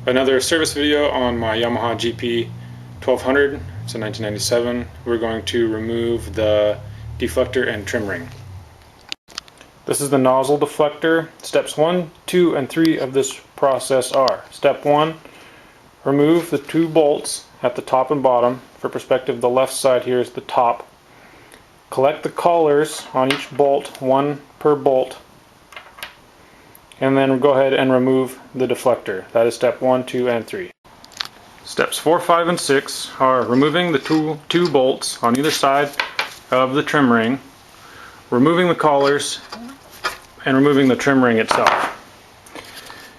Another service video on my Yamaha Gp1200. It's a 1997. We're going to remove the deflector and trim ring. This is the nozzle deflector. Steps 1, 2, and 3 of this process are: Step 1, remove the 2 bolts at the top and bottom. For perspective, the left side here is the top. Collect the collars on each bolt, 1 per bolt, and then go ahead and remove the deflector. That is step 1, 2, and 3. Steps 4, 5, and 6 are removing the two bolts on either side of the trim ring, removing the collars, and removing the trim ring itself.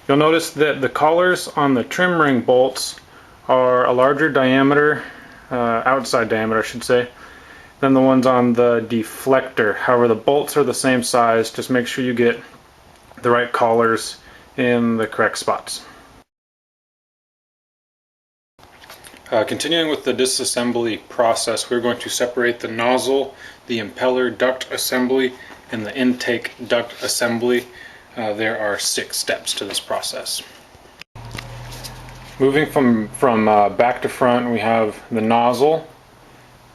You'll notice that the collars on the trim ring bolts are a larger diameter, outside diameter I should say, than the ones on the deflector. However, the bolts are the same size. Just make sure you get the right collars in the correct spots. Continuing with the disassembly process, we're going to separate the nozzle, the impeller duct assembly, and the intake duct assembly. There are 6 steps to this process. Moving from back to front, we have the nozzle,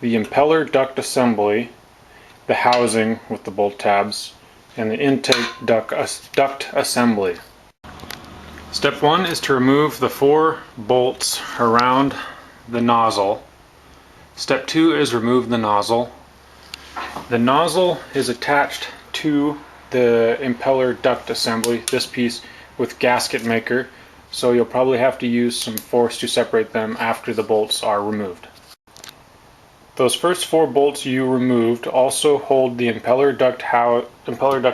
the impeller duct assembly, the housing with the bolt tabs, and the intake duct assembly. Step 1 is to remove the 4 bolts around the nozzle. Step 2 is remove the nozzle. The nozzle is attached to the impeller duct assembly, this piece, with gasket maker, so you'll probably have to use some force to separate them after the bolts are removed. Those first 4 bolts you removed also hold the impeller duct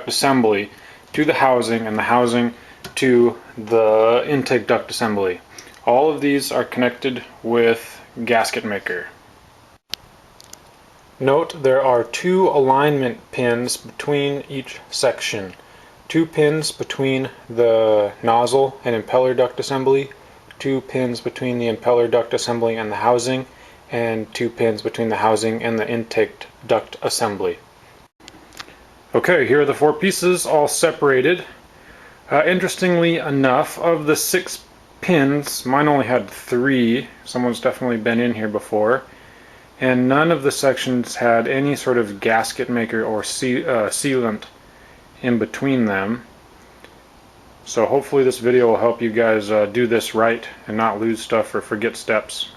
assembly to the housing, and the housing to the intake duct assembly. All of these are connected with gasket maker. Note there are 2 alignment pins between each section. 2 pins between the nozzle and impeller duct assembly, 2 pins between the impeller duct assembly and the housing, and 2 pins between the housing and the intake duct assembly. Okay, here are the 4 pieces all separated. Interestingly enough, of the 6 pins, mine only had 3. Someone's definitely been in here before. And none of the sections had any sort of gasket maker or sealant in between them. So hopefully this video will help you guys do this right and not lose stuff or forget steps.